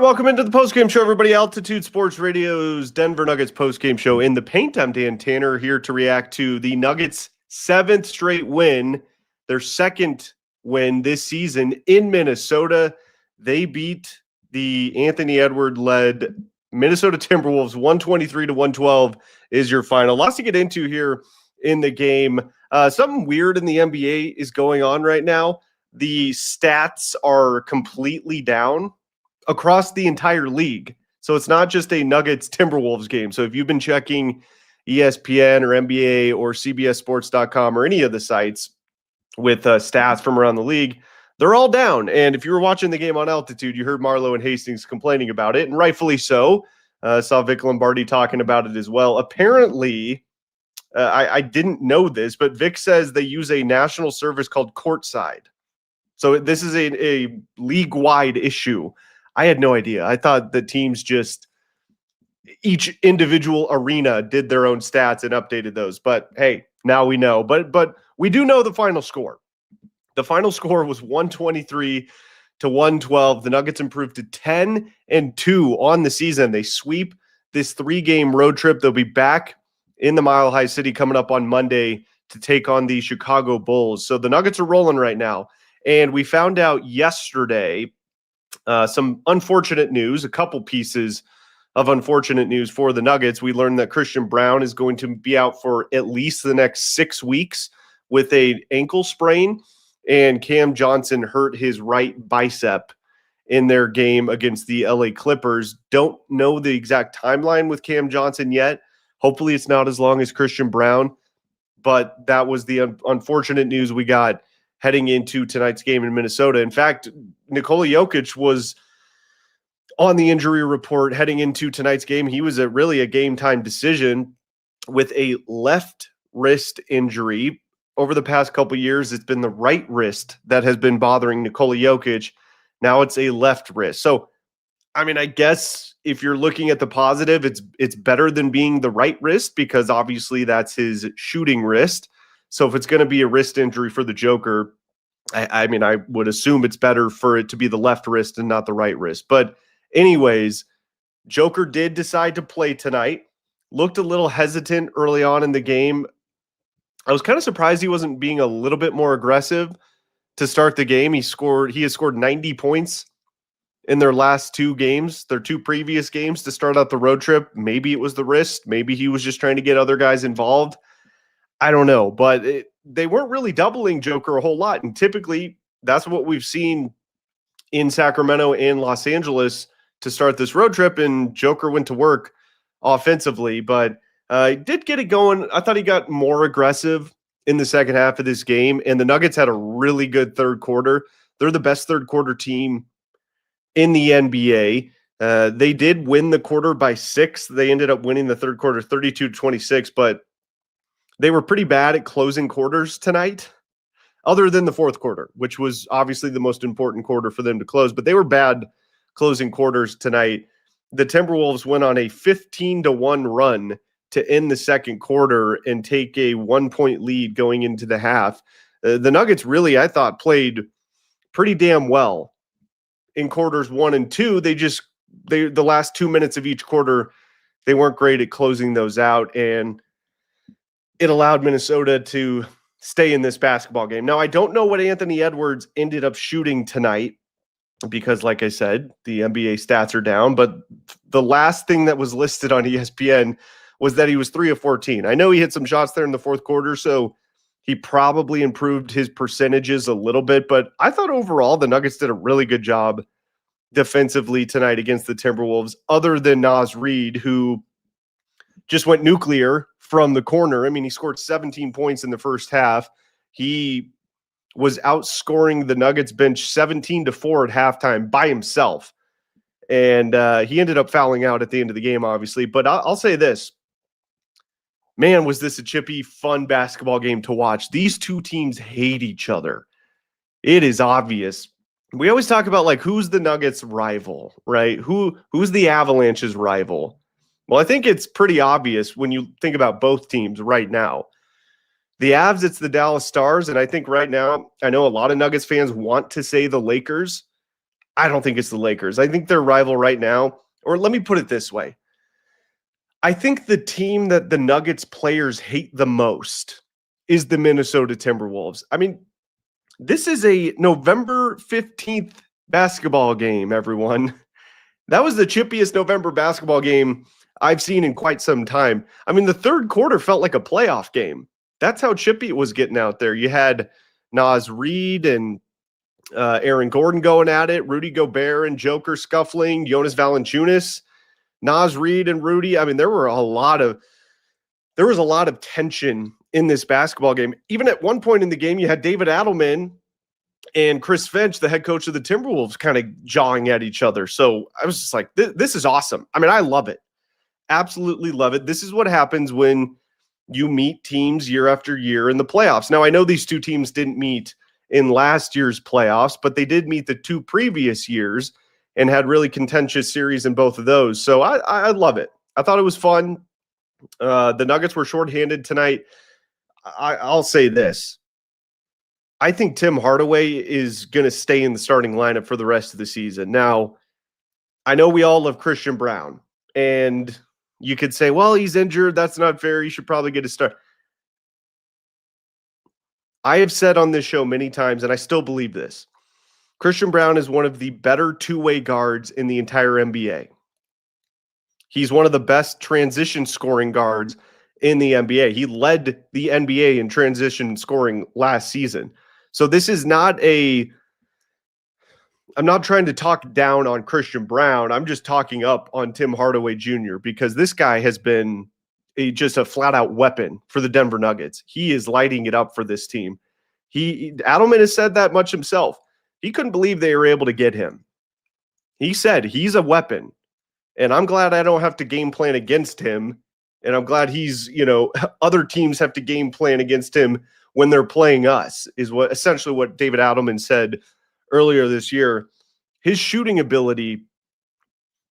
welcome into the postgame show, everybody. Altitude Sports Radio's Denver Nuggets postgame show in the paint. I'm Dan Tanner here to react to the Nuggets' 7th straight win, their second win this season in Minnesota. They beat the Anthony Edwards-led Minnesota Timberwolves 123-112 is your final. Lots to get into here in the game. Something weird in the NBA is going on right now. The stats are completely down across the entire league. So it's not just a Nuggets Timberwolves game. So if you've been checking ESPN or NBA or CBSSports.com or any of the sites with stats from around the league, they're all down. And if you were watching the game on Altitude, you heard Marlo and Hastings complaining about it, and rightfully so. Saw Vic Lombardi talking about it as well. Apparently, I didn't know this, but Vic says they use a national service called Courtside. So this is a league-wide issue. I had no idea. I thought the teams just each individual arena did their own stats and updated those. But hey, now we know. But we do know the final score. The final score was 123-112. The Nuggets improved to 10-2 on the season. They sweep this 3-game road trip. They'll be back in the Mile High City coming up on Monday to take on the Chicago Bulls. So the Nuggets are rolling right now. And we found out yesterday some unfortunate news, a couple pieces of unfortunate news for the Nuggets. We learned that Christian Braun is going to be out for at least the next 6 weeks with an ankle sprain, and Cam Johnson hurt his right bicep in their game against the LA Clippers. Don't know the exact timeline with Cam Johnson yet. Hopefully it's not as long as Christian Braun, but that was the unfortunate news we got heading into tonight's game in Minnesota. In fact, Nikola Jokic was on the injury report heading into tonight's game. He was really a game-time decision with a left wrist injury. Over the past couple years, it's been the right wrist that has been bothering Nikola Jokic. Now it's a left wrist. So, I mean, I guess if you're looking at the positive, it's better than being the right wrist because obviously that's his shooting wrist. So if it's going to be a wrist injury for the Joker, I mean, I would assume it's better for it to be the left wrist and not the right wrist. But anyways, Joker did decide to play tonight. Looked a little hesitant early on in the game. I was kind of surprised he wasn't being a little bit more aggressive to start the game. He has scored 90 points in their last 2 games, their 2 previous games to start out the road trip. Maybe it was the wrist. Maybe he was just trying to get other guys involved. I don't know, but they weren't really doubling Joker a whole lot. And typically that's what we've seen in Sacramento and Los Angeles to start this road trip. And Joker went to work offensively, but did get it going. I thought he got more aggressive in the second half of this game. And the Nuggets had a really good third quarter. They're the best third quarter team in the NBA. They did win the quarter by 6. They ended up winning the third quarter 32-26, but they were pretty bad at closing quarters tonight, other than the fourth quarter, which was obviously the most important quarter for them to close. But they were bad closing quarters tonight. The Timberwolves went on a 15-1 run to end the second quarter and take a 1-point lead going into the half. The Nuggets really, I thought, played pretty damn well in quarters 1 and 2. The last 2 minutes of each quarter, they weren't great at closing those out, and it allowed Minnesota to stay in this basketball game. Now, I don't know what Anthony Edwards ended up shooting tonight because, like I said, the NBA stats are down, but the last thing that was listed on ESPN was that he was 3 of 14. I know he hit some shots there in the fourth quarter, so he probably improved his percentages a little bit, but I thought overall the Nuggets did a really good job defensively tonight against the Timberwolves, other than Naz Reid, who just went nuclear from the corner. I mean, he scored 17 points in the first half. He was outscoring the Nuggets bench 17-4 at halftime by himself. And he ended up fouling out at the end of the game, obviously. But I'll say this. Man, was this a chippy, fun basketball game to watch. These two teams hate each other. It is obvious. We always talk about, like, who's the Nuggets' rival, right? Who's the Avalanche's rival? Well, I think it's pretty obvious when you think about both teams right now. The Avs, it's the Dallas Stars, and I think right now, I know a lot of Nuggets fans want to say the Lakers, I don't think it's the Lakers. I think their rival right now, or let me put it this way. I think the team that the Nuggets players hate the most is the Minnesota Timberwolves. I mean, this is a November 15th basketball game, everyone. That was the chippiest November basketball game I've seen in quite some time. I mean, the third quarter felt like a playoff game. That's how chippy it was getting out there. You had Naz Reid and Aaron Gordon going at it, Rudy Gobert and Joker scuffling, Jonas Valanciunas, Naz Reid and Rudy. I mean, there was a lot of tension in this basketball game. Even at one point in the game, you had David Adelman and Chris Finch, the head coach of the Timberwolves, kind of jawing at each other. So I was just like, this is awesome. I mean, I love it. Absolutely love it. This is what happens when you meet teams year after year in the playoffs. Now, I know these two teams didn't meet in last year's playoffs, but they did meet the two previous years and had really contentious series in both of those. So I love it. I thought it was fun. The Nuggets were shorthanded tonight. I'll say this. I think Tim Hardaway is going to stay in the starting lineup for the rest of the season. Now, I know we all love Christian Brown, and you could say, well, he's injured. That's not fair. He should probably get a start. I have said on this show many times, and I still believe this. Christian Brown is one of the better two-way guards in the entire NBA. He's one of the best transition scoring guards in the NBA. He led the NBA in transition scoring last season. So this is not I'm not trying to talk down on Christian Brown. I'm just talking up on Tim Hardaway Jr. because this guy has been just a flat-out weapon for the Denver Nuggets. He is lighting it up for this team. Adelman has said that much himself. He couldn't believe they were able to get him. He said he's a weapon, and I'm glad I don't have to game plan against him, and I'm glad other teams have to game plan against him when they're playing us, is essentially what David Adelman said earlier this year. His shooting ability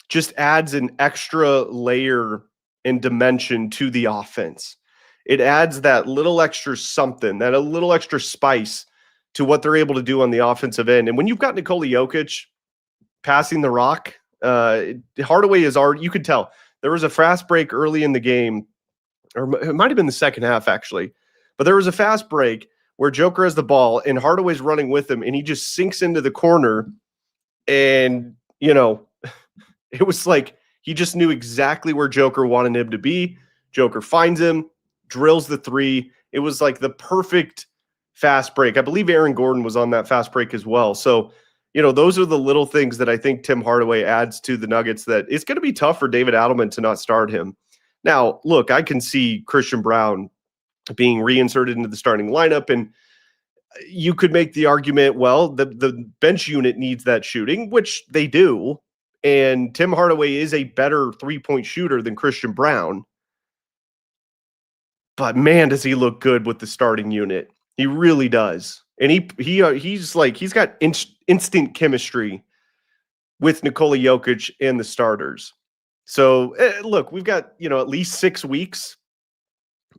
just adds an extra layer and dimension to the offense. It adds that little extra something, that a little extra spice to what they're able to do on the offensive end. And when you've got Nikola Jokic passing the rock, Hardaway is already, you could tell there was a fast break early in the game, or it might have been the second half actually, but there was a fast break where Joker has the ball and Hardaway's running with him and he just sinks into the corner. And, it was like he just knew exactly where Joker wanted him to be. Joker finds him, drills the three. It was like the perfect fast break. I believe Aaron Gordon was on that fast break as well. So, those are the little things that I think Tim Hardaway adds to the Nuggets that it's going to be tough for David Adelman to not start him. Now, look, I can see Christian Brown being reinserted into the starting lineup, and you could make the argument, well, the bench unit needs that shooting, which they do. And Tim Hardaway is a better three-point shooter than Christian Brown. But man, does he look good with the starting unit. He really does. And he's got instant chemistry with Nikola Jokic and the starters. So look, we've got, at least 6 weeks.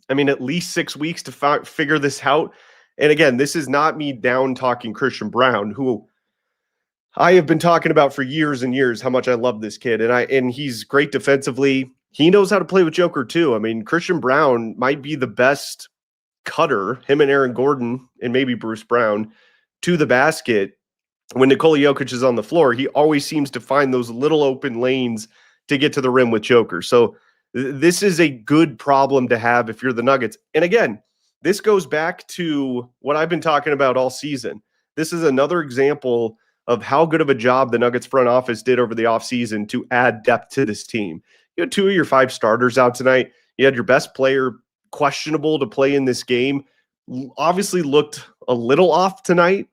I mean, at least 6 weeks to figure this out. And again, this is not me down talking Christian Brown, who I have been talking about for years and years how much I love this kid. And he's great defensively. He knows how to play with Joker too. I mean, Christian Brown might be the best cutter, him and Aaron Gordon and maybe Bruce Brown, to the basket. When Nikola Jokic is on the floor, he always seems to find those little open lanes to get to the rim with Joker. So this is a good problem to have if you're the Nuggets. And again, this goes back to what I've been talking about all season. This is another example of how good of a job the Nuggets front office did over the offseason to add depth to this team. You had 2 of your 5 starters out tonight. You had your best player questionable to play in this game. Obviously looked a little off tonight.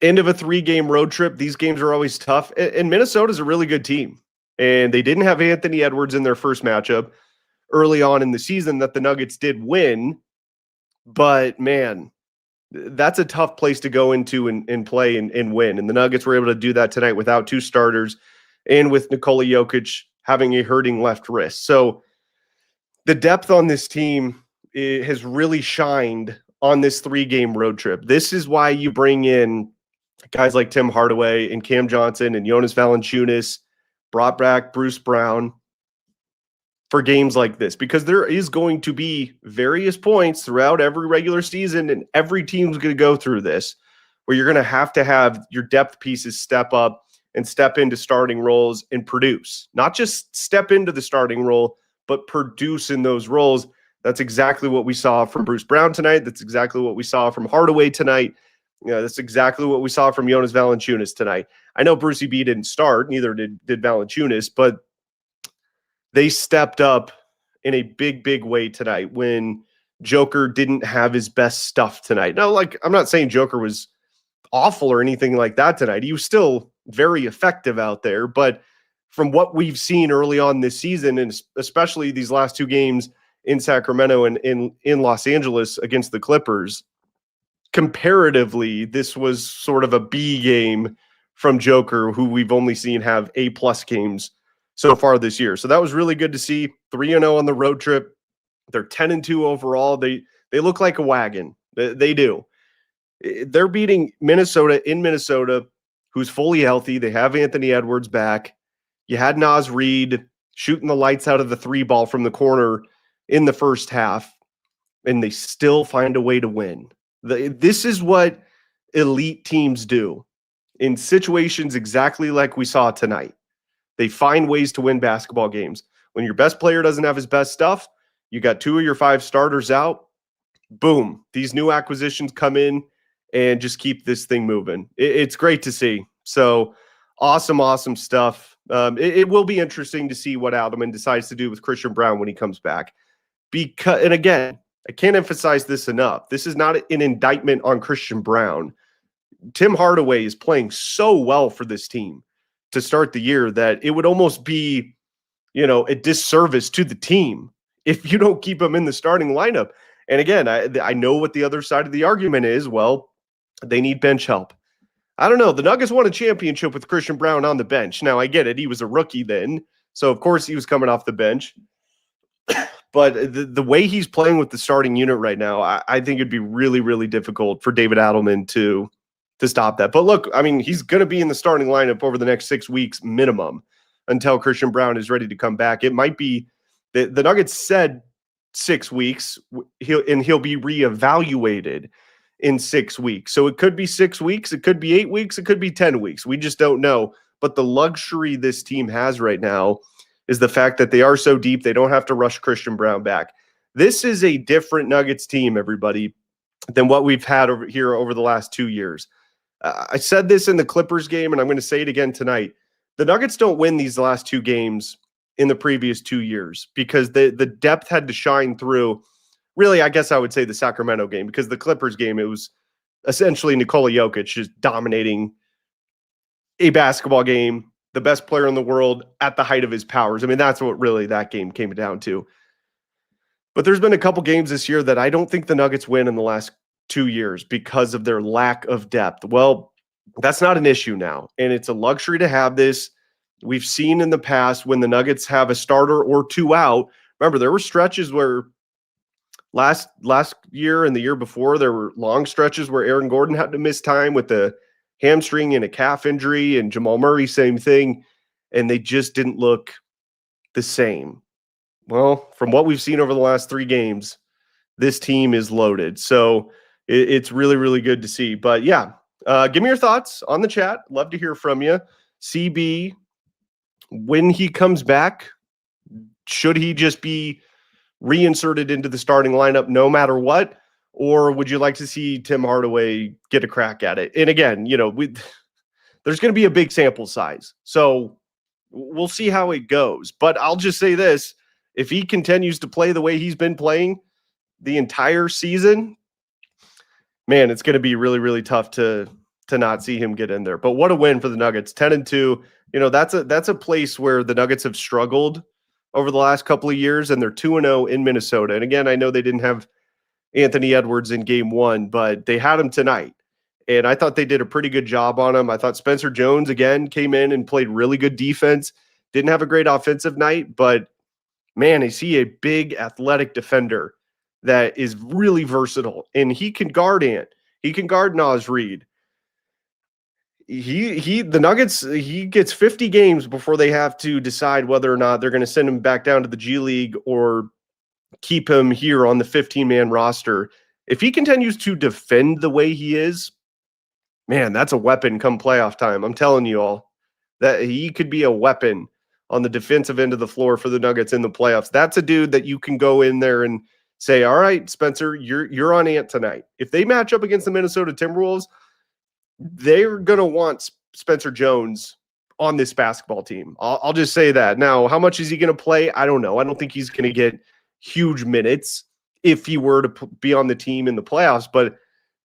End of a 3-game road trip. These games are always tough. And Minnesota's a really good team. And they didn't have Anthony Edwards in their first matchup early on in the season that the Nuggets did win. But, man, that's a tough place to go into and play and win. And the Nuggets were able to do that tonight without 2 starters and with Nikola Jokic having a hurting left wrist. So the depth on this team has really shined on this 3-game road trip. This is why you bring in guys like Tim Hardaway and Cam Johnson and Jonas Valanciunas, brought back Bruce Brown for games like this, because there is going to be various points throughout every regular season, and every team's going to go through this, where you're going to have your depth pieces step up and step into starting roles and produce. Not just step into the starting role, but produce in those roles. That's exactly what we saw from Bruce Brown tonight. That's exactly what we saw from Hardaway tonight. That's exactly what we saw from Jonas Valanciunas tonight. I know Brucey B didn't start, neither did Valanciunas, but they stepped up in a big, big way tonight when Joker didn't have his best stuff tonight. Now, like, I'm not saying Joker was awful or anything like that tonight. He was still very effective out there, but from what we've seen early on this season, and especially these last two games in Sacramento and in Los Angeles against the Clippers, comparatively, this was sort of a B game from Joker, who we've only seen have A+ games so far this year. So that was really good to see. 3-0 on the road trip. They're 10-2 overall. They look like a wagon. They do. They're beating Minnesota in Minnesota, who's fully healthy. They have Anthony Edwards back. You had Naz Reid shooting the lights out of the 3 ball from the corner in the first half, and they still find a way to win. This is what elite teams do in situations exactly like we saw tonight. They find ways to win basketball games. When your best player doesn't have his best stuff, you got 2 of your 5 starters out, boom, these new acquisitions come in and just keep this thing moving. It's great to see. So awesome stuff. It will be interesting to see what Alderman decides to do with Christian Braun when he comes back. And again, I can't emphasize this enough. This is not an indictment on Christian Braun. Tim Hardaway is playing so well for this team to start the year that it would almost be, a disservice to the team if you don't keep him in the starting lineup. And again, I know what the other side of the argument is. Well, they need bench help. I don't know. The Nuggets won a championship with Christian Braun on the bench. Now, I get it. He was a rookie then, so of course he was coming off the bench. But the way he's playing with the starting unit right now, I think it'd be really, really difficult for David Adelman to stop that. But look, I mean, he's going to be in the starting lineup over the next 6 weeks minimum until Christian Braun is ready to come back. It might be the Nuggets said 6 weeks, he'll be reevaluated in 6 weeks. So it could be 6 weeks, it could be 8 weeks, it could be 10 weeks. We just don't know. But the luxury this team has right now is the fact that they are so deep, they don't have to rush Christian Braun back. This is a different Nuggets team, everybody, than what we've had over the last 2 years. I said this in the Clippers game, and I'm going to say it again tonight. The Nuggets don't win these last 2 games in the previous 2 years because the depth had to shine through. Really, I guess I would say the Sacramento game, because the Clippers game, it was essentially Nikola Jokic just dominating a basketball game, the best player in the world at the height of his powers. I mean, that's what really that game came down to. But there's been a couple games this year that I don't think the Nuggets win in the last 2 years because of their lack of depth. Well, that's not an issue now, and it's a luxury to have this. We've seen in the past when the Nuggets have a starter or 2 out. Remember, there were stretches where last year and the year before, there were long stretches where Aaron Gordon had to miss time with the hamstring and a calf injury, and Jamal Murray, same thing, and they just didn't look the same. Well, from what we've seen over the last 3 games, this team is loaded. So it's really, really good to see. But yeah, give me your thoughts on the chat. Love to hear from you. CB, when he comes back, should he just be reinserted into the starting lineup no matter what? Or would you like to see Tim Hardaway get a crack at it? And again, there's going to be a big sample size. So we'll see how it goes. But I'll just say this. If he continues to play the way he's been playing the entire season, man, it's going to be really, really tough to not see him get in there. But what a win for the Nuggets. 10-2. That's a place where the Nuggets have struggled over the last couple of years, and they're 2-0 in Minnesota. And again, I know they didn't have Anthony Edwards in game 1, but they had him tonight. And I thought they did a pretty good job on him. I thought Spencer Jones, again, came in and played really good defense. Didn't have a great offensive night, but man, is he a big athletic defender that is really versatile. And he can guard Ant. He can guard Naz Reid. The Nuggets, he gets 50 games before they have to decide whether or not they're going to send him back down to the G League or keep him here on the 15-man roster. If he continues to defend the way he is, man, that's a weapon come playoff time. I'm telling you all that he could be a weapon on the defensive end of the floor for the Nuggets in the playoffs. That's a dude that you can go in there and say, all right, Spencer, you're on Ant tonight. If they match up against the Minnesota Timberwolves, they're going to want Spencer Jones on this basketball team. I'll just say that. Now, how much is he going to play? I don't know. I don't think he's going to get huge minutes if he were to be on the team in the playoffs, but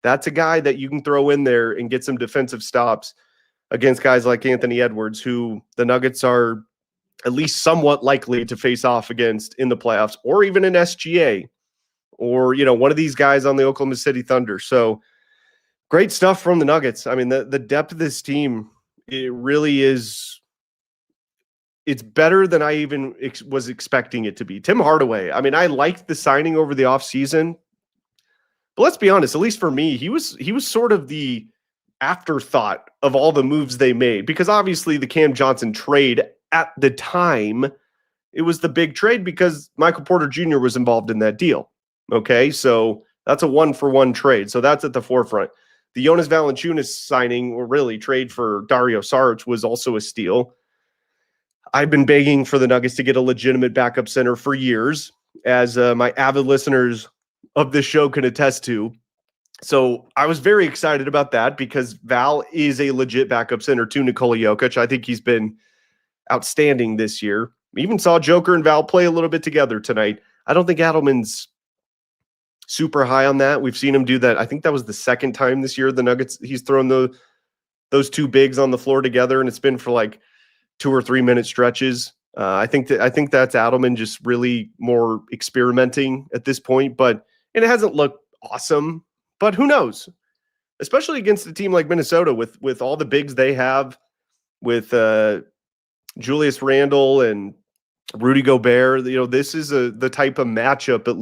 that's a guy that you can throw in there and get some defensive stops against guys like Anthony Edwards, who the Nuggets are at least somewhat likely to face off against in the playoffs, or even an SGA, or, one of these guys on the Oklahoma City Thunder. So great stuff from the Nuggets. I mean, the depth of this team, it really is. It's better than I even was expecting it to be. Tim Hardaway, I mean, I liked the signing over the offseason, but let's be honest, at least for me, he was sort of the afterthought of all the moves they made, because obviously the Cam Johnson trade at the time, it was the big trade because Michael Porter Jr. was involved in that deal. Okay, so that's a 1-for-1 trade. So that's at the forefront. The Jonas Valanciunas signing, or really trade for Dario Saric, was also a steal. I've been begging for the Nuggets to get a legitimate backup center for years, as my avid listeners of this show can attest to. So I was very excited about that because Val is a legit backup center to Nikola Jokic. I think he's been outstanding this year. We even saw Joker and Val play a little bit together tonight. I don't think Adelman's super high on that. We've seen him do that. I think that was the second time this year the Nuggets, he's thrown those two bigs on the floor together, and it's been for like 2 or 3 minute stretches. I think that's Adelman just really more experimenting at this point, and it hasn't looked awesome, but who knows? Especially against a team like Minnesota with all the bigs they have, with Julius Randle and Rudy Gobert. This is the type of matchup, at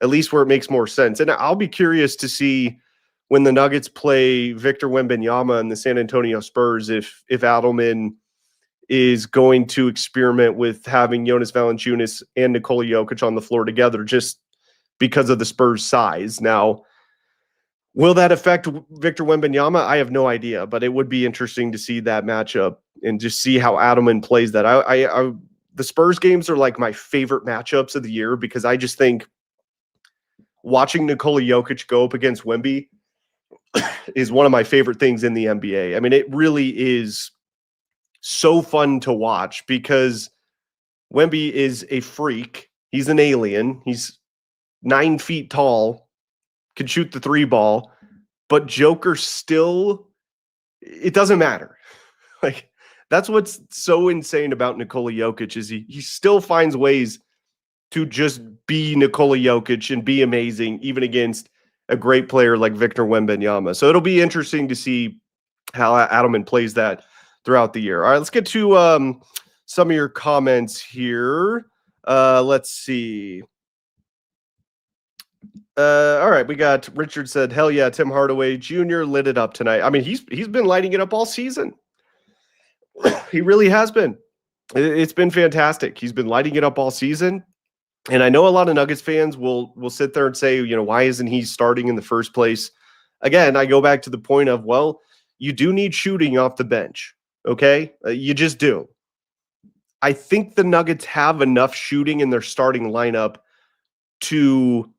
least where it makes more sense. And I'll be curious to see when the Nuggets play Victor Wembanyama and the San Antonio Spurs, if Adelman is going to experiment with having Jonas Valanciunas and Nikola Jokic on the floor together, just because of the Spurs' size. Now, will that affect Victor Wembanyama? I have no idea, but it would be interesting to see that matchup and just see how Adelman plays that. The Spurs games are like my favorite matchups of the year, because I just think watching Nikola Jokic go up against Wemby is one of my favorite things in the NBA. I mean, it really is so fun to watch because Wemby is a freak. He's an alien. He's 9 feet tall, can shoot the 3 ball, but Joker still, it doesn't matter. Like, that's what's so insane about Nikola Jokic, is he still finds ways to just be Nikola Jokic and be amazing, even against a great player like Victor Wembanyama. So it'll be interesting to see how Adelman plays that throughout the year. All right, let's get to some of your comments here. Let's see. All right, we got Richard said, hell yeah, Tim Hardaway Jr. lit it up tonight. I mean, he's been lighting it up all season. He really has been. It's been fantastic. He's been lighting it up all season. And I know a lot of Nuggets fans will sit there and say, why isn't he starting in the first place? Again, I go back to the point of, well, you do need shooting off the bench, okay? You just do. I think the Nuggets have enough shooting in their starting lineup to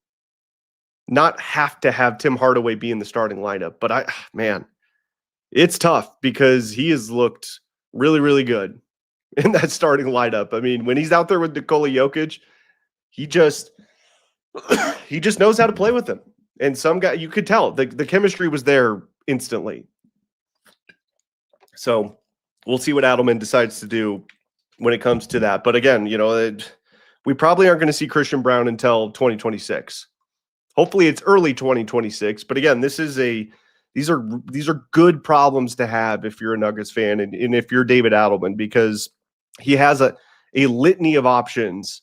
not have to have Tim Hardaway be in the starting lineup. But it's tough because he has looked really, really good in that starting lineup. I mean, when he's out there with Nikola Jokic, he just knows how to play with him. And some guy, you could tell the chemistry was there instantly. So we'll see what Adelman decides to do when it comes to that. But again, we probably aren't going to see Christian Braun until 2026. Hopefully it's early 2026. But again, these are good problems to have if you're a Nuggets fan and if you're David Adelman, because he has a litany of options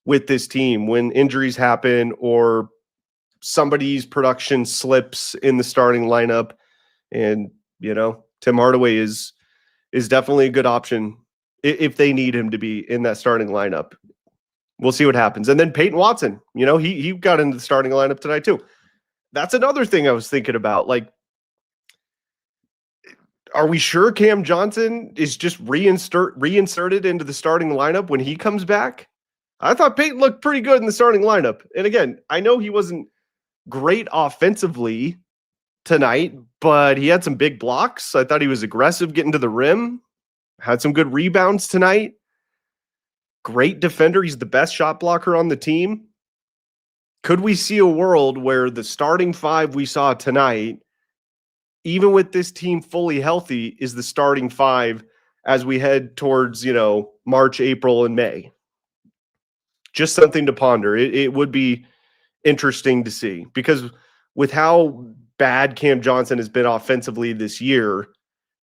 with this team when injuries happen or somebody's production slips in the starting lineup. And, Tim Hardaway is definitely a good option if they need him to be in that starting lineup. We'll see what happens. And then Peyton Watson, he got into the starting lineup tonight too. That's another thing I was thinking about. Like, are we sure Cam Johnson is just reinserted into the starting lineup when he comes back? I thought Peyton looked pretty good in the starting lineup. And again, I know he wasn't great offensively tonight, but he had some big blocks. I thought he was aggressive getting to the rim, had some good rebounds tonight. Great defender. He's the best shot blocker on the team. Could we see a world where the starting five we saw tonight, even with this team fully healthy, is the starting five as we head towards, March, April, and May? Just something to ponder. It would be interesting to see, because with how bad Cam Johnson has been offensively this year,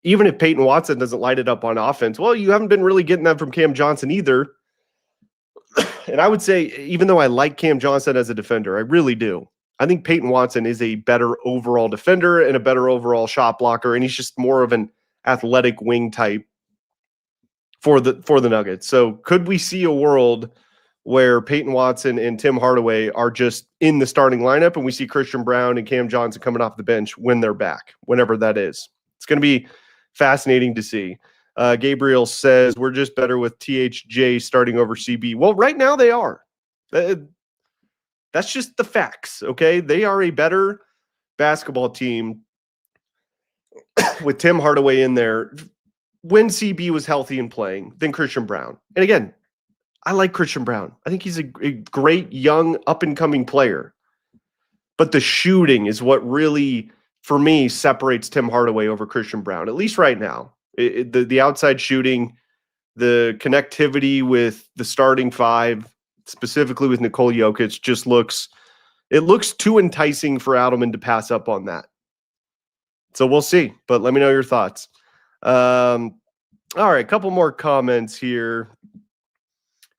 even if Peyton Watson doesn't light it up on offense, well, you haven't been really getting that from Cam Johnson either. And I would say, even though I like Cam Johnson as a defender, I really do, I think Peyton Watson is a better overall defender and a better overall shot blocker, and he's just more of an athletic wing type for the Nuggets. So could we see a world where Peyton Watson and Tim Hardaway are just in the starting lineup, and we see Christian Braun and Cam Johnson coming off the bench when they're back, whenever that is? It's going to be fascinating to see. Gabriel says, we're just better with THJ starting over CB. Well, right now they are. That's just the facts, okay? They are a better basketball team with Tim Hardaway in there when CB was healthy and playing than Christian Braun. And again, I like Christian Braun. I think he's a great young up-and-coming player. But the shooting is what really, for me, separates Tim Hardaway over Christian Braun, at least right now. The outside shooting, the connectivity with the starting five, specifically with Nikola Jokic, just looks too enticing for Adelman to pass up on that. So we'll see, but let me know your thoughts. All right, a couple more comments here.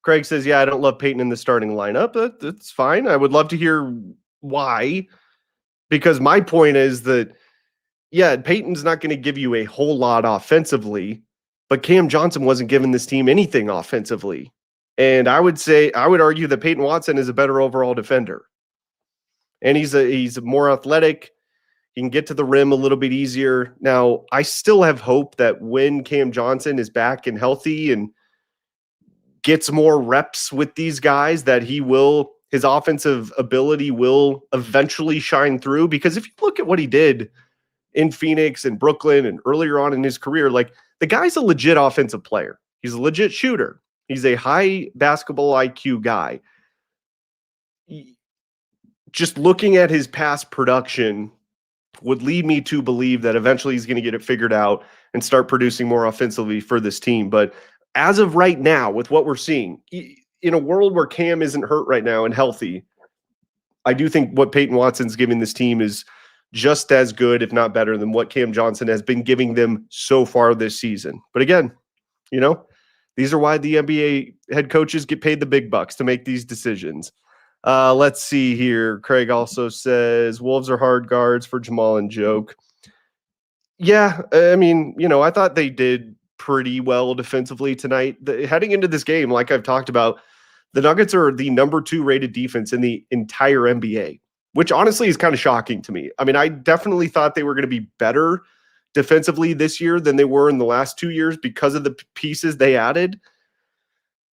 Craig says, yeah, I don't love Peyton in the starting lineup. That's fine. I would love to hear why, because my point is that, yeah, Peyton's not going to give you a whole lot offensively, but Cam Johnson wasn't giving this team anything offensively. And I would argue that Peyton Watson is a better overall defender. And he's more athletic. He can get to the rim a little bit easier. Now, I still have hope that when Cam Johnson is back and healthy and gets more reps with these guys, that his offensive ability will eventually shine through. Because if you look at what he did in Phoenix and Brooklyn and earlier on in his career, like, the guy's a legit offensive player. He's a legit shooter. He's a high basketball IQ guy. Just looking at his past production would lead me to believe that eventually he's going to get it figured out and start producing more offensively for this team. But as of right now, with what we're seeing, in a world where Cam isn't hurt right now and healthy, I do think what Peyton Watson's giving this team is just as good, if not better, than what Cam Johnson has been giving them so far this season. But again, these are why the NBA head coaches get paid the big bucks to make these decisions. Let's see here. Craig also says, Wolves are hard guards for Jamal and Joke. Yeah, I mean, I thought they did pretty well defensively tonight. Heading into this game, like I've talked about, the Nuggets are the number 2 rated defense in the entire NBA, which honestly is kind of shocking to me. I mean, I definitely thought they were going to be better defensively this year than they were in the last 2 years because of the pieces they added.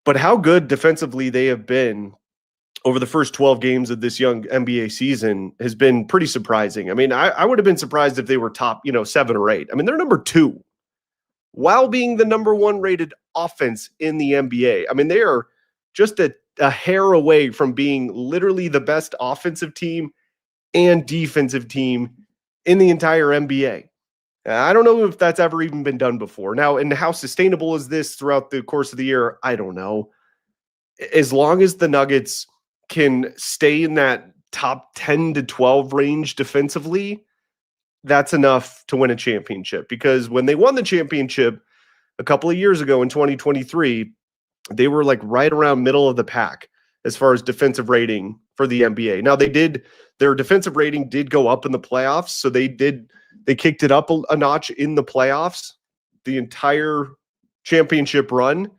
But how good defensively they have been over the first 12 games of this young NBA season has been pretty surprising. I mean, I would have been surprised if they were top, 7 or 8. I mean, they're number 2 while being the number 1 rated offense in the NBA. I mean, they are just a hair away from being literally the best offensive team and defensive team in the entire NBA. I don't know if that's ever even been done before. Now, and how sustainable is this throughout the course of the year? I don't know. As long as the Nuggets can stay in that top 10 to 12 range defensively, that's enough to win a championship. Because when they won the championship a couple of years ago in 2023, they were like right around middle of the pack as far as defensive rating for the NBA. Now, their defensive rating did go up in the playoffs, so they did They kicked it up a notch in the playoffs, the entire championship run.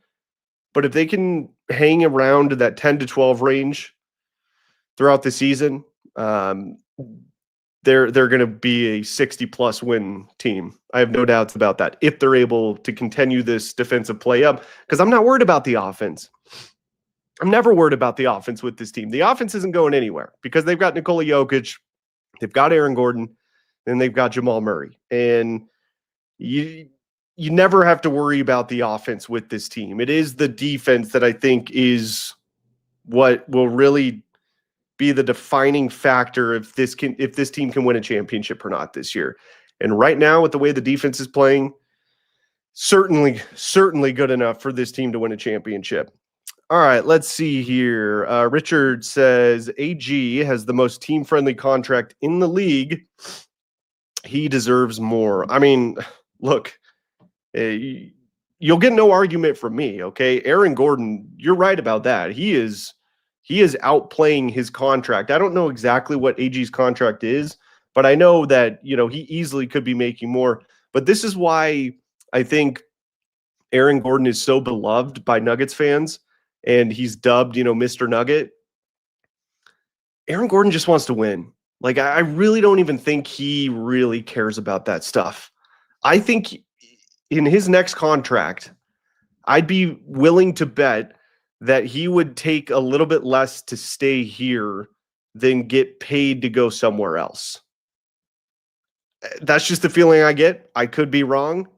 But if they can hang around that 10 to 12 range throughout the season, they're going to be a 60-plus win team. I have no doubts about that if they're able to continue this defensive play up, because I'm not worried about the offense. I'm never worried about the offense with this team. The offense isn't going anywhere because they've got Nikola Jokic, they've got Aaron Gordon, and they've got Jamal Murray. And you never have to worry about the offense with this team. It is the defense that I think is what will really be the defining factor if this team can win a championship or not this year. And right now, with the way the defense is playing, certainly good enough for this team to win a championship. All right, let's see here. Richard says AG has the most team-friendly contract in the league. He deserves more. I mean, look, you'll get no argument from me, okay? Aaron Gordon, you're right about that. He is outplaying his contract. I don't know exactly what AG's contract is, but I know that, he easily could be making more. But this is why I think Aaron Gordon is so beloved by Nuggets fans, and he's dubbed, Mr. Nugget. Aaron Gordon just wants to win. Like, I really don't even think he really cares about that stuff. I think in his next contract, I'd be willing to bet that he would take a little bit less to stay here than get paid to go somewhere else. That's just the feeling I get. I could be wrong.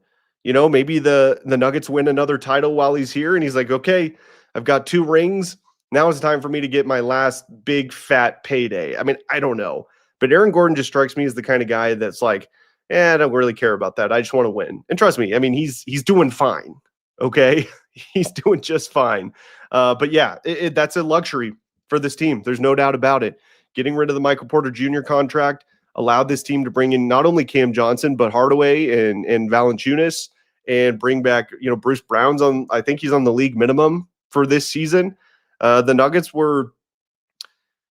Maybe the Nuggets win another title while he's here, and he's like, okay, I've got 2 rings. Now it's time for me to get my last big fat payday. I mean, I don't know. But Aaron Gordon just strikes me as the kind of guy that's like, I don't really care about that. I just want to win. And trust me, I mean, he's doing fine. Okay. He's doing just fine. But yeah, that's a luxury for this team. There's no doubt about it. Getting rid of the Michael Porter Jr. contract allowed this team to bring in not only Cam Johnson, but Hardaway and Valanciunas, and bring back, Bruce Brown's I think he's on the league minimum for this season. The Nuggets were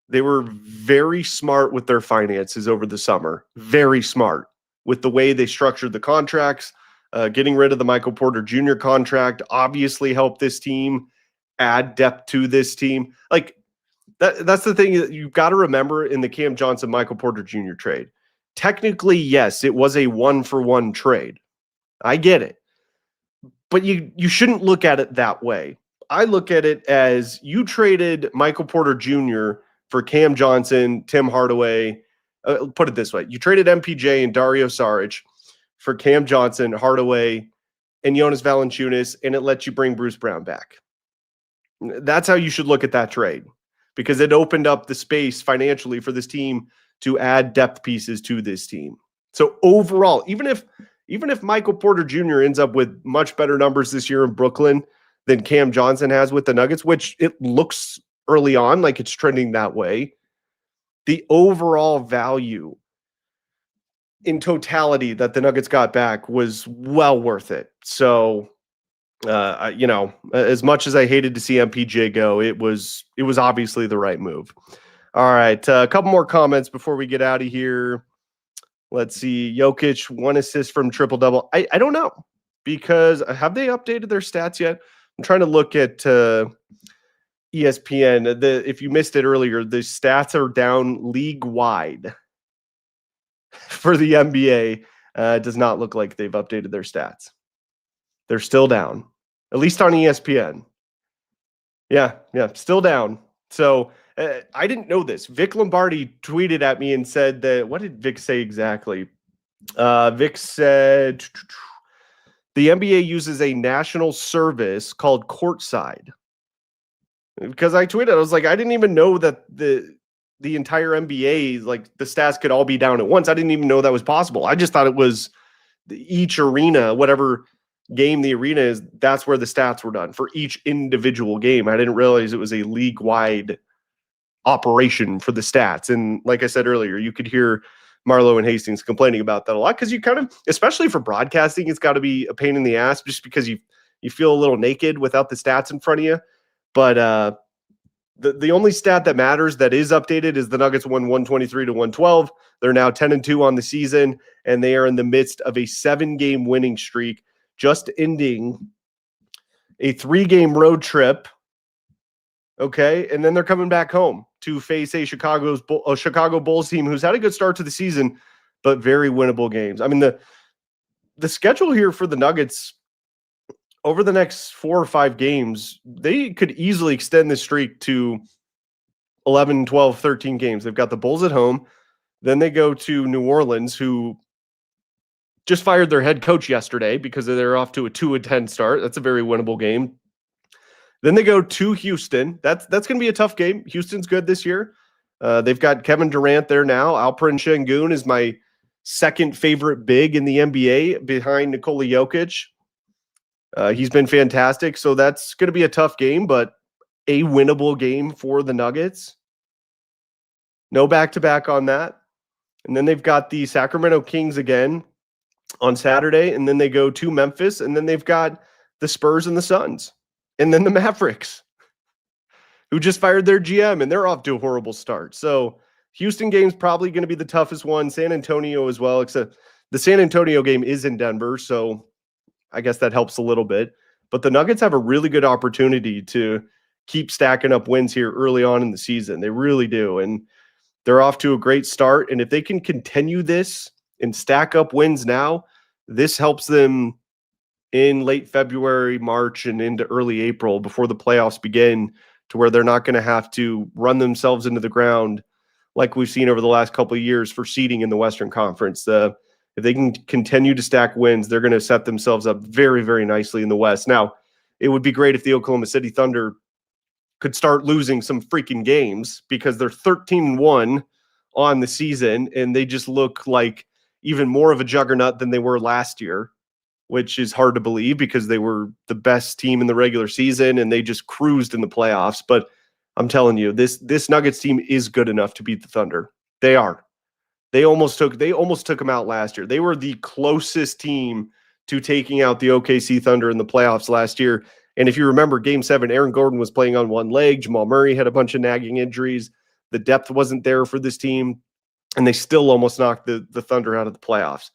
very smart with their finances over the summer. Very smart with the way they structured the contracts. Getting rid of the Michael Porter Jr. contract obviously helped this team add depth to this team. Like that's the thing that you've got to remember in the Cam Johnson, Michael Porter Jr. trade. Technically, yes, it was a 1-for-1 trade. I get it. But you shouldn't look at it that way. I look at it as you traded Michael Porter Jr. for Cam Johnson, Tim Hardaway. Put it this way. You traded MPJ and Dario Saric for Cam Johnson, Hardaway, and Jonas Valanciunas, and it lets you bring Bruce Brown back. That's how you should look at that trade, because it opened up the space financially for this team to add depth pieces to this team. So overall, even if Michael Porter Jr. ends up with much better numbers this year in Brooklyn than Cam Johnson has with the Nuggets, which it looks early on like it's trending that way, the overall value in totality that the Nuggets got back was well worth it. So, as much as I hated to see MPJ go, it was obviously the right move. All right, a couple more comments before we get out of here. Let's see. Jokic, 1 assist from triple-double. I don't know, because have they updated their stats yet? I'm trying to look at ESPN. If you missed it earlier, the stats are down league-wide for the NBA. It does not look like they've updated their stats. They're still down, at least on ESPN. Yeah, still down. So I didn't know this. Vic Lombardi tweeted at me and said that, what did Vic say exactly? Vic said the NBA uses a national service called Courtside. Because I tweeted, I was like, I didn't even know that the entire NBA, like the stats could all be down at once. I didn't even know that was possible. I just thought it was each arena, whatever game the arena is, that's where the stats were done for each individual game. I didn't realize it was a league-wide operation for the stats. And like I said earlier, you could hear Marlo and Hastings complaining about that a lot, because you kind of, especially for broadcasting, it's got to be a pain in the ass just because you feel a little naked without the stats in front of you. But The only stat that matters that is updated is the Nuggets won 123-112. They're now 10-2 on the season, and they are in the midst of a 7-game winning streak, just ending a 3-game road trip. Okay, and then they're coming back home to face a Chicago Bulls team who's had a good start to the season, but very winnable games. I mean, the schedule here for the Nuggets over the next 4 or 5 games, they could easily extend this streak to 11, 12, 13 games. They've got the Bulls at home. Then they go to New Orleans, who just fired their head coach yesterday because they're off to a 2-10 start. That's a very winnable game. Then they go to Houston. That's going to be a tough game. Houston's good this year. They've got Kevin Durant there now. Alperen Şengün is my second favorite big in the NBA behind Nikola Jokic. He's been fantastic. So that's going to be a tough game, but a winnable game for the Nuggets. No back-to-back on that. And then they've got the Sacramento Kings again on Saturday, and then they go to Memphis, and then they've got the Spurs and the Suns, and then the Mavericks, who just fired their GM, and they're off to a horrible start. So Houston game's probably going to be the toughest one. San Antonio as well, except the San Antonio game is in Denver, so I guess that helps a little bit. But the Nuggets have a really good opportunity to keep stacking up wins here early on in the season. They really do, and they're off to a great start. And if they can continue this and stack up wins now, this helps them in late February, March, and into early April before the playoffs begin, to where they're not going to have to run themselves into the ground like we've seen over the last couple of years for seeding in the Western Conference. If they can continue to stack wins, they're going to set themselves up very, very nicely in the West. Now, it would be great if the Oklahoma City Thunder could start losing some freaking games, because they're 13-1 on the season, and they just look like even more of a juggernaut than they were last year, which is hard to believe because they were the best team in the regular season and they just cruised in the playoffs. But I'm telling you, this Nuggets team is good enough to beat the Thunder. They are. They almost took them out last year. They were the closest team to taking out the OKC Thunder in the playoffs last year. And if you remember Game 7, Aaron Gordon was playing on one leg. Jamal Murray had a bunch of nagging injuries. The depth wasn't there for this team, and they still almost knocked the Thunder out of the playoffs.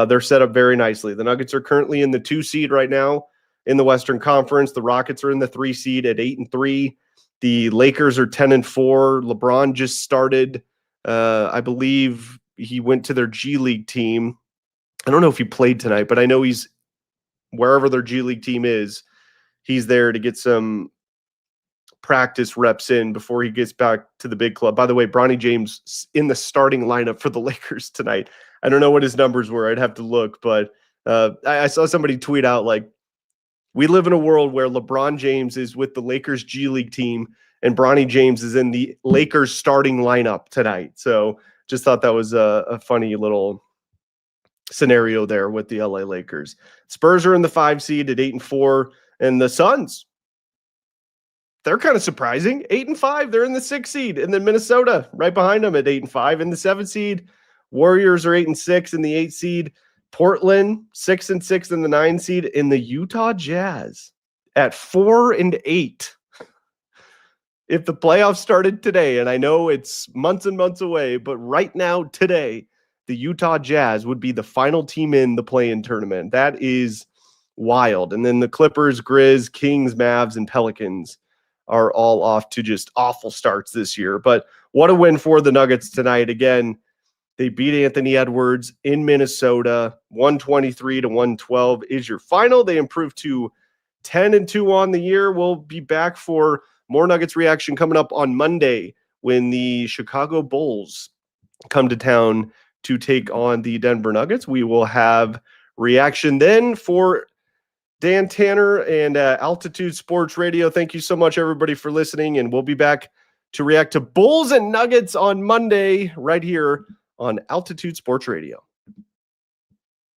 They're set up very nicely. The Nuggets are currently in the 2 seed right now in the Western Conference. The Rockets are in the 3 seed at 8-3. The Lakers are 10-4. LeBron just started. I believe he went to their G League team. I don't know if he played tonight, but I know he's wherever their G League team is. He's there to get some practice reps in before he gets back to the big club. By the way, Bronny James in the starting lineup for the Lakers tonight. I don't know what his numbers were. I'd have to look, but I saw somebody tweet out, like, we live in a world where LeBron James is with the Lakers G League team and Bronny James is in the Lakers starting lineup tonight. So just thought that was a funny little scenario there with the LA Lakers. Spurs are in the 5 seed at 8-4, and the Suns, they're kind of surprising. 8-5, they're in the 6 seed. And then Minnesota right behind them at 8-5 in the 7 seed. Warriors are 8-6 in the 8 seed. Portland 6-6 in the 9 seed. In the Utah Jazz at 4-8. If the playoffs started today, and I know it's months and months away, but right now, today, the Utah Jazz would be the final team in the play-in tournament. That is wild. And then the Clippers, Grizz, Kings, Mavs, and Pelicans are all off to just awful starts this year. But what a win for the Nuggets tonight. Again, they beat Anthony Edwards in Minnesota. 123-112 is your final. They improved to 10-2 on the year. We'll be back for more Nuggets reaction coming up on Monday when the Chicago Bulls come to town to take on the Denver Nuggets. We will have reaction then for Dan Tanner and Altitude Sports Radio. Thank you so much, everybody, for listening, and we'll be back to react to Bulls and Nuggets on Monday right here on Altitude Sports Radio.